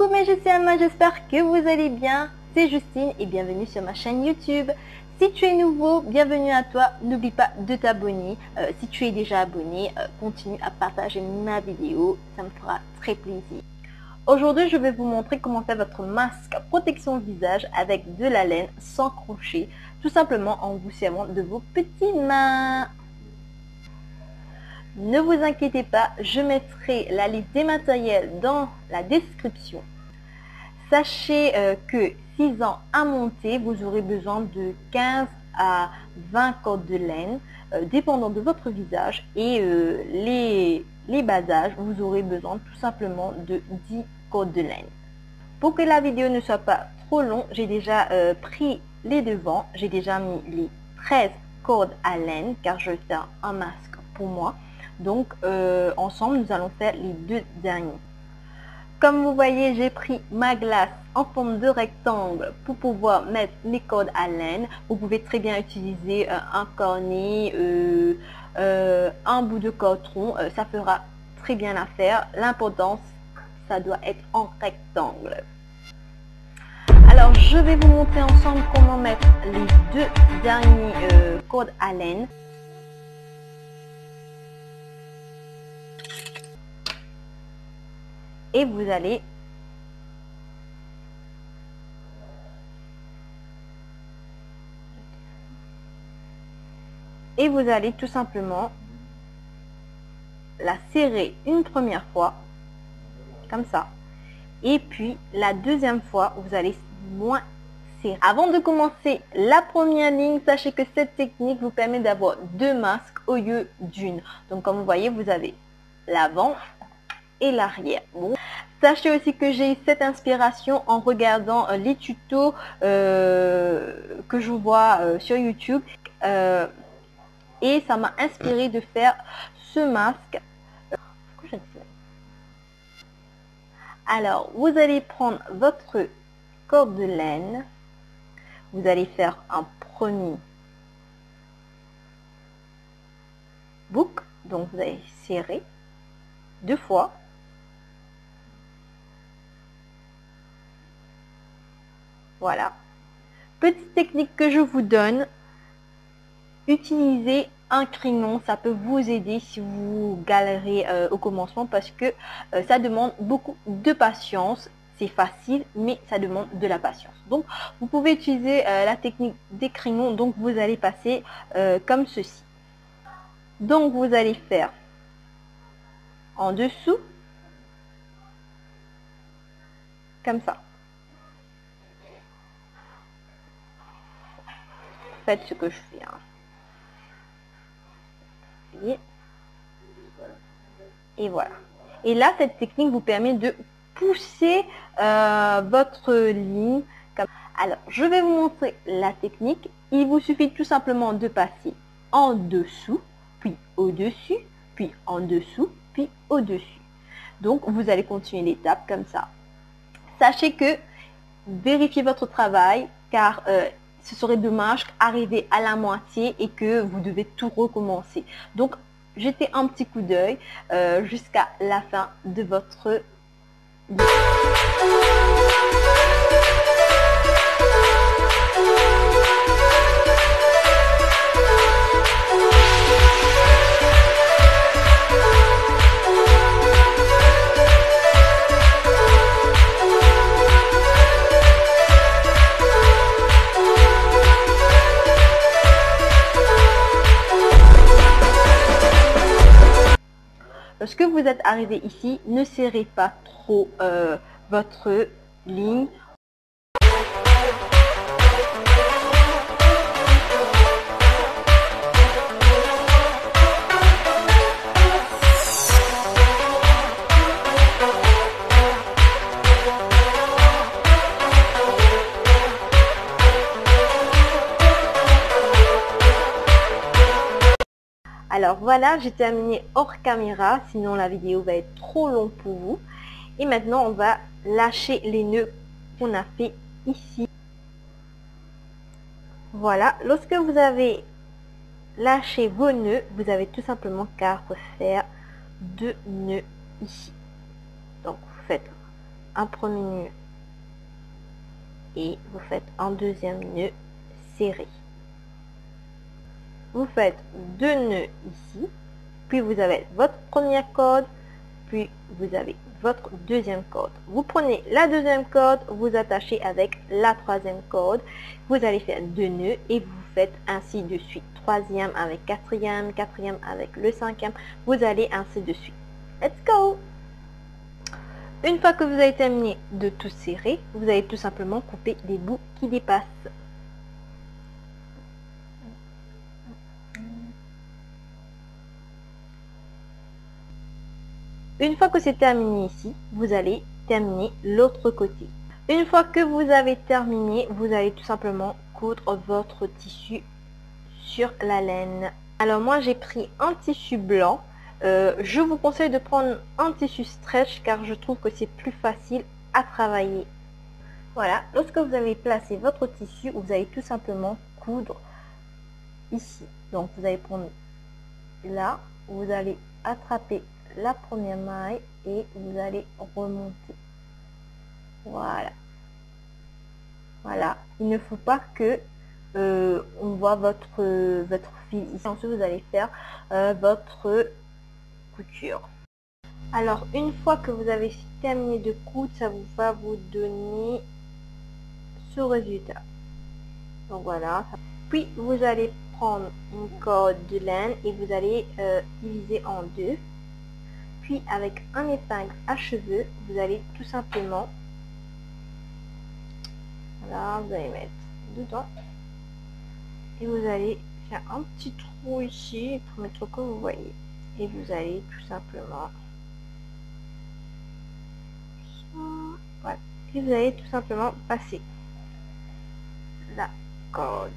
Coucou mes Justiamas, j'espère que vous allez bien. C'est Justine et bienvenue sur ma chaîne YouTube. Si tu es nouveau, bienvenue à toi. N'oublie pas de t'abonner. Si tu es déjà abonné, continue à partager ma vidéo. Ça me fera très plaisir. Aujourd'hui, je vais vous montrer comment faire votre masque protection visage avec de la laine sans crochet. Tout simplement en vous servant de vos petites mains. Ne vous inquiétez pas, je mettrai la liste des matériels dans la description. Sachez que 6 ans à monter, vous aurez besoin de 15 à 20 cordes de laine, dépendant de votre visage. Et les bas âges, vous aurez besoin tout simplement de 10 cordes de laine. Pour que la vidéo ne soit pas trop longue, j'ai déjà pris les devants. J'ai déjà mis les 13 cordes à laine car je vais faire un masque pour moi. Donc ensemble nous allons faire les 2 derniers. Comme vous voyez, j'ai pris ma glace en forme de rectangle pour pouvoir mettre les cordes à laine. Vous pouvez très bien utiliser un cornet, un bout de coton, ça fera très bien l'affaire. L'important, ça doit être en rectangle. Alors je vais vous montrer ensemble comment mettre les 2 derniers cordes à laine. Et vous allez tout simplement la serrer une première fois comme ça, et puis la deuxième fois vous allez moins serrer. Avant de commencer la première ligne, sachez que cette technique vous permet d'avoir 2 masques au lieu d'une. Donc comme vous voyez, vous avez l'avant et l'arrière. Bon. Sachez aussi que j'ai eu cette inspiration en regardant les tutos que je vois sur YouTube et ça m'a inspiré de faire ce masque. Alors vous allez prendre votre corde de laine, vous allez faire un premier boucle, donc vous allez serrer 2 fois. Voilà. Petite technique que je vous donne, utilisez un crayon, ça peut vous aider si vous galérez au commencement parce que ça demande beaucoup de patience. C'est facile, mais ça demande de la patience. Donc, vous pouvez utiliser la technique des crayons. Donc, vous allez passer comme ceci. Donc, vous allez faire en dessous, comme ça. Faites ce que je fais. Et voilà. Et là, cette technique vous permet de pousser votre ligne. Alors, je vais vous montrer la technique. Il vous suffit tout simplement de passer en dessous, puis au-dessus, puis en dessous, puis au-dessus. Donc, vous allez continuer l'étape comme ça. Sachez que vérifiez votre travail car ce serait dommage d'arriver à la moitié et que vous devez tout recommencer. Donc, jetez un petit coup d'œil jusqu'à la fin de votre vidéo. Lorsque vous êtes arrivé ici, ne serrez pas trop votre ligne. Alors voilà, j'ai terminé hors caméra, sinon la vidéo va être trop longue pour vous. Et maintenant, on va lâcher les nœuds qu'on a fait ici. Voilà, lorsque vous avez lâché vos nœuds, vous avez tout simplement qu'à refaire 2 nœuds ici. Donc vous faites un premier nœud et vous faites un deuxième nœud serré. Vous faites 2 nœuds ici, puis vous avez votre première corde, puis vous avez votre deuxième corde. Vous prenez la deuxième corde, vous attachez avec la troisième corde, vous allez faire 2 nœuds et vous faites ainsi de suite. Troisième avec quatrième, quatrième avec le cinquième, vous allez ainsi de suite. Let's go! Une fois que vous avez terminé de tout serrer, vous allez tout simplement couper des bouts qui dépassent. Une fois que c'est terminé ici, vous allez terminer l'autre côté. Une fois que vous avez terminé, vous allez tout simplement coudre votre tissu sur la laine. Alors moi j'ai pris un tissu blanc. Je vous conseille de prendre un tissu stretch car je trouve que c'est plus facile à travailler. Voilà, lorsque vous avez placé votre tissu, vous allez tout simplement coudre ici. Donc vous allez prendre là, vous allez attraper la première maille et vous allez remonter. Voilà. Voilà. Il ne faut pas que on voit votre fil ici. Ensuite, vous allez faire votre couture. Alors, une fois que vous avez terminé de coudre, ça va vous donner ce résultat. Donc voilà. Puis, vous allez prendre une corde de laine et vous allez diviser en deux. Puis avec un épingle à cheveux, vous allez tout simplement, voilà, vous allez mettre dedans et vous allez faire un petit trou ici pour mettre comme vous voyez et vous allez tout simplement, voilà, et vous allez tout simplement passer la corde.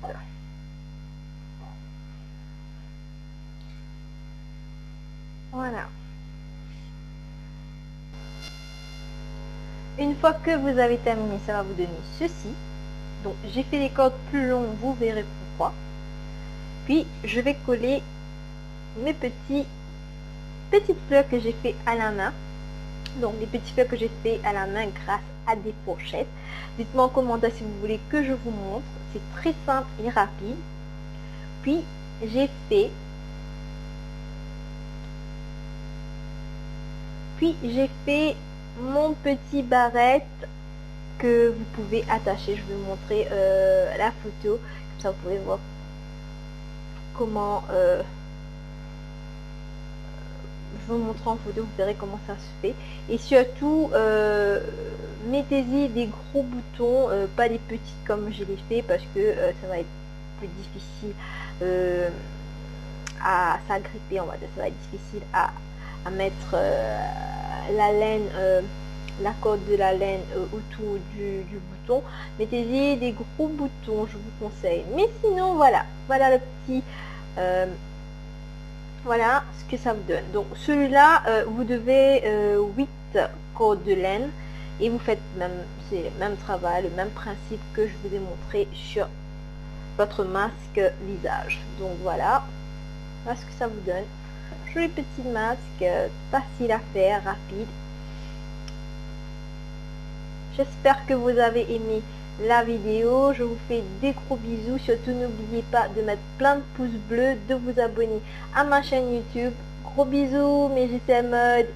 Voilà. Une fois que vous avez terminé, ça va vous donner ceci. Donc j'ai fait les cordes plus longues, vous verrez pourquoi. Puis je vais coller mes petites fleurs que j'ai fait à la main. Donc les petits fleurs que j'ai fait à la main grâce à des fourchettes. Dites-moi en commentaire si vous voulez que je vous montre. C'est très simple et rapide. Puis j'ai fait mon petit barrette que vous pouvez attacher. Je vais vous montrer la photo, comme ça vous pouvez voir comment je vais vous montrer en photo, vous verrez comment ça se fait. Et surtout mettez-y des gros boutons, pas des petits comme je l'ai fait, parce que ça va être plus difficile à s'agripper, on va dire. Ça va être difficile à mettre la laine, la corde de la laine autour du bouton. Mettez-y des gros boutons, je vous conseille. Mais sinon, voilà le petit voilà ce que ça vous donne. Donc celui-là, vous devez 8 cordes de laine et vous faites c'est le même travail, le même principe que je vous ai montré sur votre masque visage. Donc voilà ce que ça vous donne. Joli petit masque, facile à faire, rapide. J'espère que vous avez aimé la vidéo. Je vous fais des gros bisous. Surtout n'oubliez pas de mettre plein de pouces bleus, de vous abonner à ma chaîne YouTube. Gros bisous mes JCM Mode.